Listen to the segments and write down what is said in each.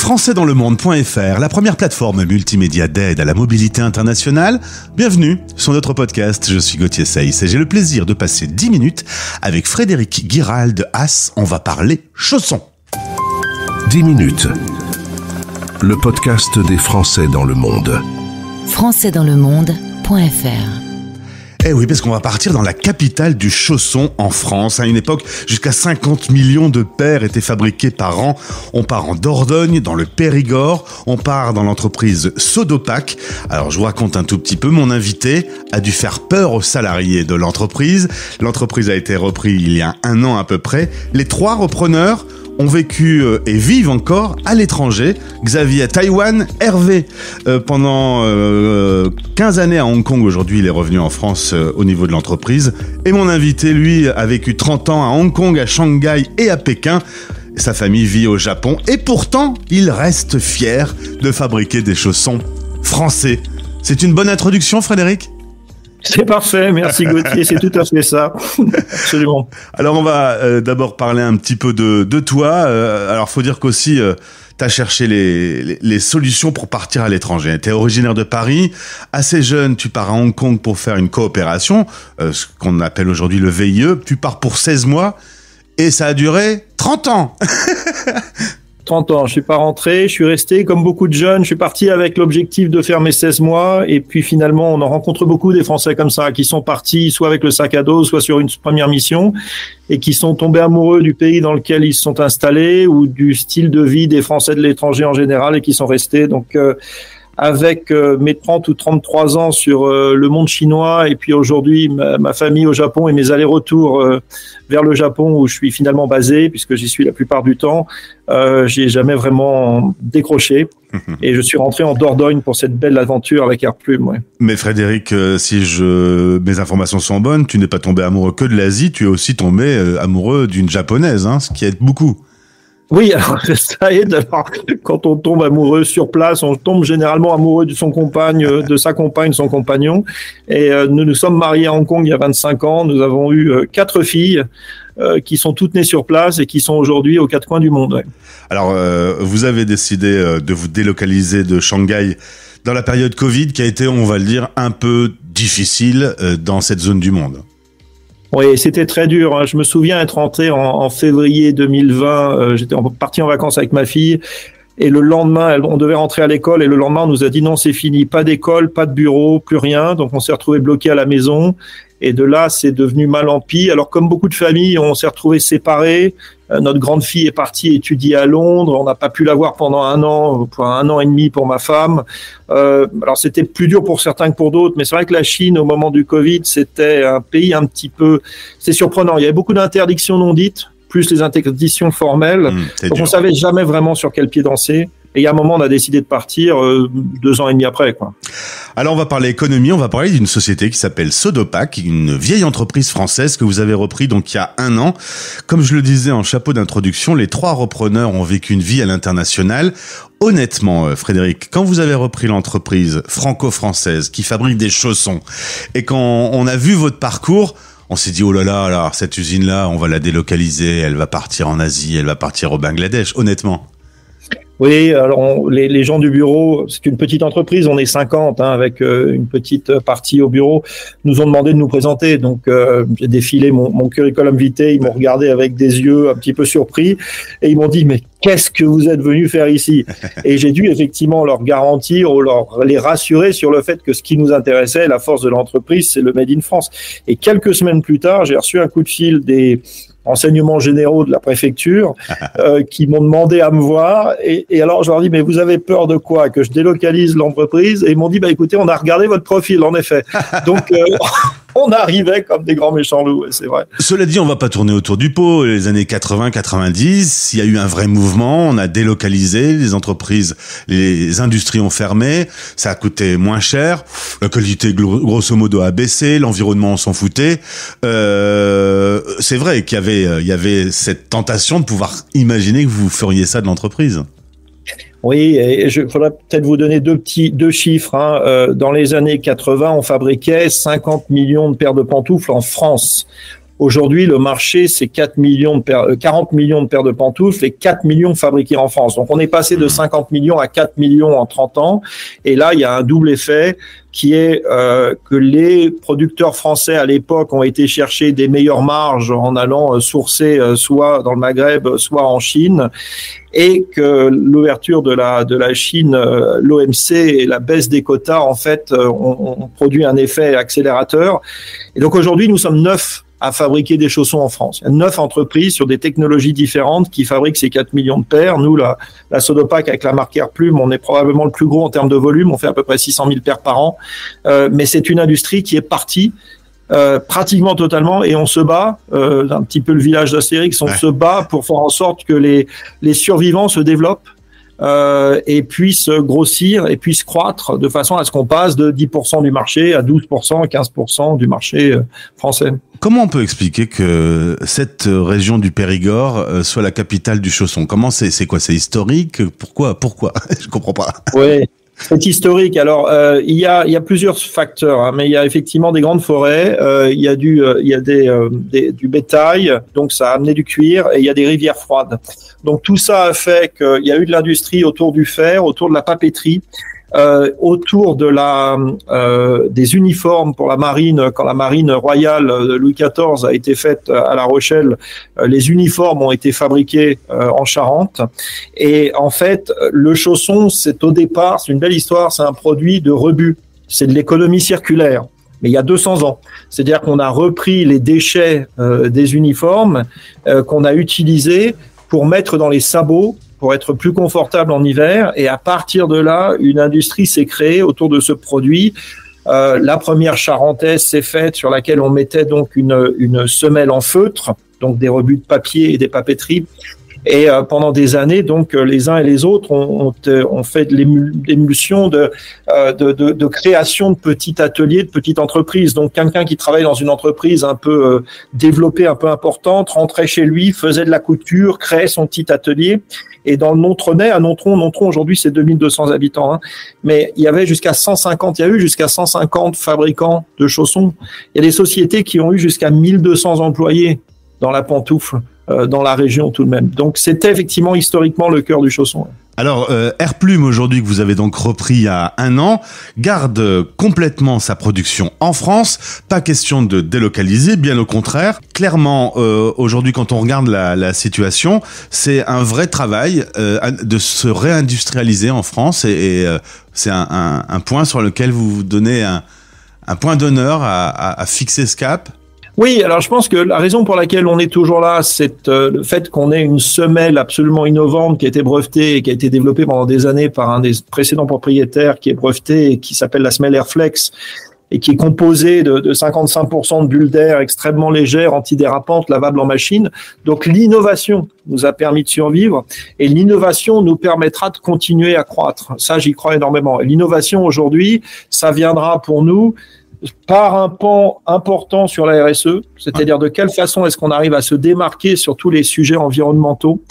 françaisdanslemonde.fr, la première plateforme multimédia d'aide à la mobilité internationale. Bienvenue sur notre podcast, je suis Gauthier Seyss et j'ai le plaisir de passer 10 minutes avec Frédéric Guiral de As. On va parler chaussons. 10 minutes, le podcast des Français dans le monde. françaisdanslemonde.fr. Eh oui, parce qu'on va partir dans la capitale du chausson en France. À une époque, jusqu'à 50 millions de paires étaient fabriquées par an. On part en Dordogne, dans le Périgord. On part dans l'entreprise Sodopak. Alors, je vous raconte un tout petit peu. Mon invité a dû faire peur aux salariés de l'entreprise. L'entreprise a été reprise il y a 1 an à peu près. Les 3 repreneurs ont vécu et vivent encore à l'étranger. Xavier à Taïwan, Hervé pendant 15 années à Hong Kong. Aujourd'hui, il est revenu en France au niveau de l'entreprise. Et mon invité, lui, a vécu 30 ans à Hong Kong, à Shanghai et à Pékin. Sa famille vit au Japon. Et pourtant, il reste fier de fabriquer des chaussons français. C'est une bonne introduction, Frédéric ? C'est parfait, merci Gauthier, c'est tout à fait ça, absolument. Alors on va d'abord parler un petit peu de toi. Alors faut dire qu'aussi t'as cherché les solutions pour partir à l'étranger. T'es originaire de Paris, assez jeune, tu pars à Hong Kong pour faire une coopération, ce qu'on appelle aujourd'hui le VIE. Tu pars pour 16 mois et ça a duré 30 ans. 30 ans, je suis pas rentré, je suis resté comme beaucoup de jeunes, je suis parti avec l'objectif de faire mes 16 mois et puis finalement on en rencontre beaucoup des Français comme ça qui sont partis soit avec le sac à dos, soit sur une première mission et qui sont tombés amoureux du pays dans lequel ils se sont installés ou du style de vie des Français de l'étranger en général et qui sont restés. Donc avec mes 30 ou 33 ans sur le monde chinois et puis aujourd'hui ma famille au Japon et mes allers-retours vers le Japon où je suis finalement basé puisque j'y suis la plupart du temps, j'ai jamais vraiment décroché et je suis rentré en Dordogne pour cette belle aventure avec Airplume. Ouais. Mais Frédéric, si mes informations sont bonnes, tu n'es pas tombé amoureux que de l'Asie, tu es aussi tombé amoureux d'une japonaise, hein, ce qui aide beaucoup. Oui, alors ça aide. Alors, quand on tombe amoureux sur place, on tombe généralement amoureux de son compagne, de sa compagne, son compagnon. Et nous nous sommes mariés à Hong Kong il y a 25 ans. Nous avons eu 4 filles qui sont toutes nées sur place et qui sont aujourd'hui aux 4 coins du monde. Ouais. Alors, vous avez décidé de vous délocaliser de Shanghai dans la période Covid qui a été, on va le dire, un peu difficile dans cette zone du monde. Oui, c'était très dur. Hein. Je me souviens être rentré en février 2020. J'étais parti en vacances avec ma fille. Et le lendemain, on devait rentrer à l'école. Et le lendemain, on nous a dit non, c'est fini. Pas d'école, pas de bureau, plus rien. Donc, on s'est retrouvé bloqué à la maison. Et de là, c'est devenu mal en pis. Alors, comme beaucoup de familles, on s'est retrouvés séparés. Notre grande fille est partie étudier à Londres. On n'a pas pu la voir pendant 1 an, pour 1 an et demi pour ma femme. Alors, c'était plus dur pour certains que pour d'autres. Mais c'est vrai que la Chine, au moment du Covid, c'était un pays un petit peu... C'est surprenant. Il y avait beaucoup d'interdictions non dites, plus les interdictions formelles. Donc, on savait jamais vraiment sur quel pied danser. Et il y a un moment, on a décidé de partir 2 ans et demi après, quoi. Alors, on va parler économie, on va parler d'une société qui s'appelle Sodopak, une vieille entreprise française que vous avez repris donc il y a 1 an. Comme je le disais en chapeau d'introduction, les 3 repreneurs ont vécu une vie à l'international. Honnêtement, Frédéric, quand vous avez repris l'entreprise franco-française qui fabrique des chaussons et quand on a vu votre parcours, on s'est dit, oh là là, alors, cette usine-là, on va la délocaliser, elle va partir en Asie, elle va partir au Bangladesh, honnêtement. Oui, alors les gens du bureau, c'est une petite entreprise, on est 50 avec une petite partie au bureau, nous ont demandé de nous présenter. Donc j'ai défilé mon curriculum vitae, ils m'ont regardé avec des yeux un petit peu surpris et ils m'ont dit mais qu'est-ce que vous êtes venu faire ici? Et j'ai dû effectivement leur garantir ou les rassurer sur le fait que ce qui nous intéressait, la force de l'entreprise, c'est le Made in France. Et quelques semaines plus tard, j'ai reçu un coup de fil des renseignements généraux de la préfecture qui m'ont demandé à me voir et alors je leur dis mais vous avez peur de quoi, que je délocalise l'entreprise? Et ils m'ont dit bah écoutez, on a regardé votre profil en effet. Donc on arrivait comme des grands méchants loups, c'est vrai. Cela dit, on va pas tourner autour du pot. Les années 80-90, il y a eu un vrai mouvement, on a délocalisé les entreprises, les industries ont fermé, ça a coûté moins cher, la qualité grosso modo a baissé, l'environnement on s'en foutait. C'est vrai qu'il y avait cette tentation de pouvoir imaginer que vous feriez ça de l'entreprise. Oui, et il faudrait peut-être vous donner deux chiffres. Dans les années 80, on fabriquait 50 millions de paires de pantoufles en France. Aujourd'hui, le marché, c'est 40 millions de paires de pantoufles et 4 millions fabriquées en France. Donc, on est passé de 50 millions à 4 millions en 30 ans. Et là, il y a un double effet qui est que les producteurs français à l'époque ont été chercher des meilleures marges en allant sourcer soit dans le Maghreb, soit en Chine, et que l'ouverture de la Chine, l'OMC et la baisse des quotas, en fait, ont produit un effet accélérateur. Et donc aujourd'hui, nous sommes 9 à fabriquer des chaussons en France. Il y a 9 entreprises sur des technologies différentes qui fabriquent ces 4 millions de paires. Nous, la Sodopac, avec la marque Airplume, on est probablement le plus gros en termes de volume. On fait à peu près 600 000 paires par an. Mais c'est une industrie qui est partie pratiquement totalement, et on se bat, un petit peu le village d'Astérix, on se bat pour faire en sorte que les survivants se développent et puissent grossir et puissent croître de façon à ce qu'on passe de 10% du marché à 12%, 15% du marché français. Comment on peut expliquer que cette région du Périgord soit la capitale du chausson? Comment c'est quoi? C'est historique? Pourquoi? Je comprends pas. Oui. C'est historique. Alors, il y a plusieurs facteurs, hein, mais il y a effectivement des grandes forêts, il y a du bétail, donc ça a amené du cuir, et il y a des rivières froides. Donc tout ça a fait qu'il y a eu de l'industrie autour du fer, autour de la papeterie, autour de des uniformes pour la marine. Quand la marine royale de Louis XIV a été faite à La Rochelle, les uniformes ont été fabriqués en Charente. Et en fait, le chausson, c'est au départ, c'est une belle histoire, c'est un produit de rebut. C'est de l'économie circulaire. Mais il y a 200 ans. C'est-à-dire qu'on a repris les déchets des uniformes qu'on a utilisés pour mettre dans les sabots, pour être plus confortable en hiver. Et à partir de là, une industrie s'est créée autour de ce produit. La première charentaise s'est faite, sur laquelle on mettait donc une semelle en feutre, donc des rebuts de papier et des papeteries. Et pendant des années, donc les uns et les autres ont fait de l'émulsion de création de petits ateliers, de petites entreprises. Donc quelqu'un qui travaille dans une entreprise un peu développée, un peu importante, rentrait chez lui, faisait de la couture, créait son petit atelier. Et dans le Nontronais, à Nontron aujourd'hui c'est 2200 habitants, hein, mais il y a eu jusqu'à 150 fabricants de chaussons. Il y a des sociétés qui ont eu jusqu'à 1200 employés dans la pantoufle, dans la région tout de même. Donc c'était effectivement historiquement le cœur du chausson. Alors, Airplume, aujourd'hui, que vous avez donc repris il y a 1 an, garde complètement sa production en France. Pas question de délocaliser, bien au contraire. Clairement, aujourd'hui, quand on regarde la situation, c'est un vrai travail de se réindustrialiser en France, et c'est un point sur lequel vous vous donnez un point d'honneur à fixer ce cap. Oui, alors je pense que la raison pour laquelle on est toujours là, c'est le fait qu'on ait une semelle absolument innovante qui a été brevetée et qui a été développée pendant des années par un des précédents propriétaires, qui est breveté et qui s'appelle la semelle Airflex, et qui est composée de 55% de bulles d'air extrêmement légères, antidérapantes, lavables en machine. Donc l'innovation nous a permis de survivre, et l'innovation nous permettra de continuer à croître. Ça, j'y crois énormément. Et l'innovation aujourd'hui, ça viendra pour nous par un pan important sur la RSE, c'est-à-dire de quelle façon est-ce qu'on arrive à se démarquer sur tous les sujets environnementaux,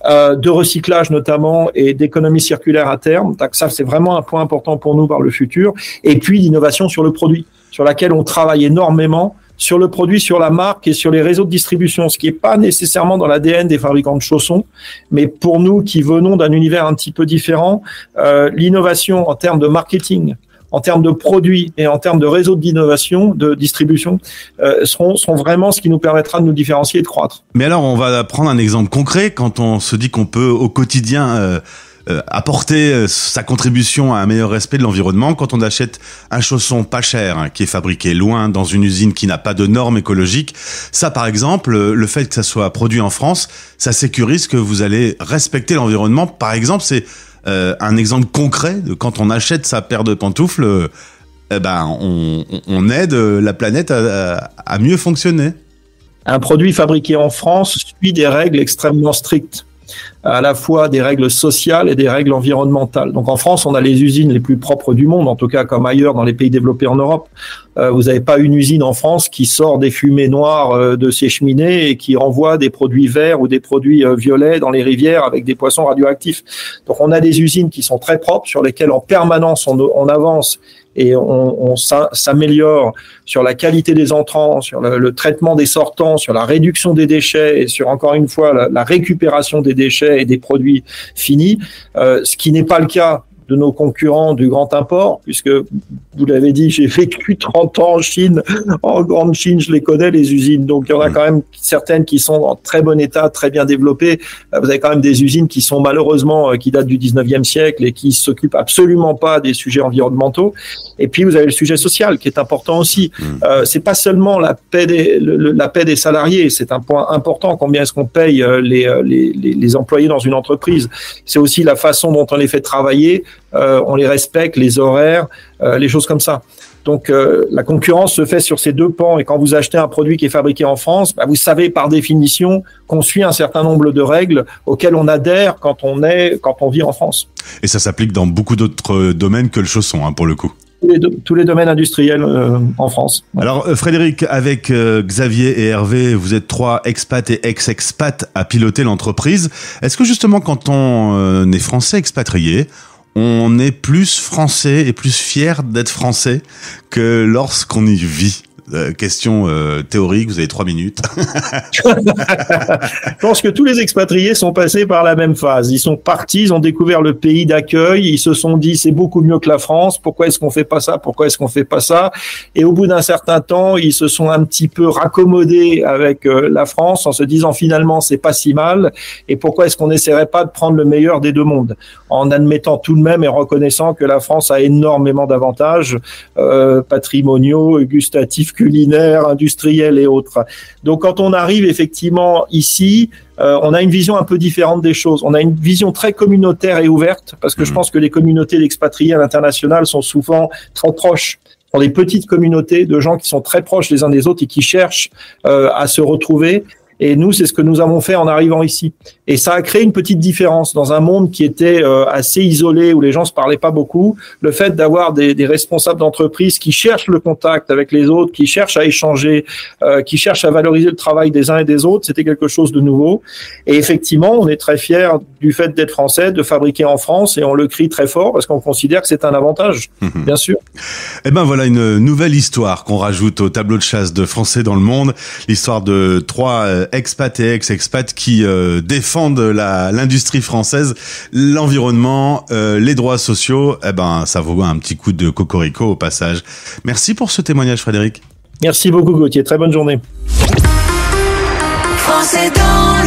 de recyclage notamment, et d'économie circulaire à terme. Donc ça, c'est vraiment un point important pour nous par le futur. Et puis l'innovation sur le produit, sur laquelle on travaille énormément, sur le produit, sur la marque et sur les réseaux de distribution, ce qui n'est pas nécessairement dans l'ADN des fabricants de chaussons, mais pour nous qui venons d'un univers un petit peu différent, l'innovation en termes de marketing, en termes de produits et en termes de réseaux d'innovation, de distribution, seront vraiment ce qui nous permettra de nous différencier et de croître. Mais alors, on va prendre un exemple concret. Quand on se dit qu'on peut au quotidien apporter sa contribution à un meilleur respect de l'environnement, quand on achète un chausson pas cher, hein, qui est fabriqué loin, dans une usine qui n'a pas de normes écologiques, ça par exemple, le fait que ça soit produit en France, ça sécurise que vous allez respecter l'environnement. Par exemple, c'est un exemple concret de quand on achète sa paire de pantoufles, on aide la planète à mieux fonctionner. Un produit fabriqué en France suit des règles extrêmement strictes. à la fois des règles sociales et des règles environnementales. Donc en France, on a les usines les plus propres du monde, en tout cas comme ailleurs dans les pays développés en Europe. Vous n'avez pas une usine en France qui sort des fumées noires de ses cheminées et qui renvoie des produits verts ou des produits violets dans les rivières avec des poissons radioactifs. Donc on a des usines qui sont très propres, sur lesquelles en permanence on avance et on s'améliore sur la qualité des entrants, sur le traitement des sortants, sur la réduction des déchets et sur, encore une fois, la récupération des déchets et des produits finis, ce qui n'est pas le cas de nos concurrents du grand import, puisque, vous l'avez dit, j'ai vécu 30 ans en Chine, en grande Chine, je les connais, les usines. Donc, il y en a quand même certaines qui sont en très bon état, très bien développées. Vous avez quand même des usines qui sont malheureusement, qui datent du 19e siècle et qui s'occupent absolument pas des sujets environnementaux. Et puis, vous avez le sujet social qui est important aussi. C'est pas seulement la paix des salariés, c'est un point important. Combien est-ce qu'on paye les employés dans une entreprise? C'est aussi la façon dont on les fait travailler. On les respecte, les horaires, les choses comme ça. Donc la concurrence se fait sur ces deux pans, et quand vous achetez un produit qui est fabriqué en France, vous savez par définition qu'on suit un certain nombre de règles auxquelles on adhère quand on vit en France. Et ça s'applique dans beaucoup d'autres domaines que le chausson, pour le coup. Tous les domaines industriels en France. Alors Frédéric, avec Xavier et Hervé, vous êtes 3 expats et ex-expats à piloter l'entreprise. Est-ce que justement quand on est français expatrié, on est plus français et plus fier d'être français que lorsqu'on y vit? Question théorique, vous avez 3 minutes. Je pense que tous les expatriés sont passés par la même phase. Ils sont partis, ils ont découvert le pays d'accueil, ils se sont dit c'est beaucoup mieux que la France, pourquoi est-ce qu'on fait pas ça, pourquoi est-ce qu'on fait pas ça? Et au bout d'un certain temps, ils se sont un petit peu raccommodés avec la France en se disant finalement c'est pas si mal, et pourquoi est-ce qu'on n'essaierait pas de prendre le meilleur des deux mondes, en admettant tout de même et reconnaissant que la France a énormément d'avantages patrimoniaux, gustatifs, culinaire, industriel et autres. Donc quand on arrive effectivement ici, on a une vision un peu différente des choses. On a une vision très communautaire et ouverte, parce que je pense que les communautés d'expatriés à l'international sont souvent très proches. Ce sont des petites communautés de gens qui sont très proches les uns des autres et qui cherchent à se retrouver. Et nous, c'est ce que nous avons fait en arrivant ici. Et ça a créé une petite différence dans un monde qui était assez isolé, où les gens se parlaient pas beaucoup. Le fait d'avoir des responsables d'entreprise qui cherchent le contact avec les autres, qui cherchent à échanger, qui cherchent à valoriser le travail des uns et des autres, c'était quelque chose de nouveau. Et effectivement, on est très fiers du fait d'être français, de fabriquer en France, et on le crie très fort parce qu'on considère que c'est un avantage, bien sûr. Eh ben voilà une nouvelle histoire qu'on rajoute au tableau de chasse de Français dans le monde. L'histoire de 3 expats et ex-expats qui défendent l'industrie française, l'environnement, les droits sociaux. Eh ben, ça vaut un petit coup de cocorico au passage. Merci pour ce témoignage, Frédéric. Merci beaucoup, Gauthier. Très bonne journée. Français dans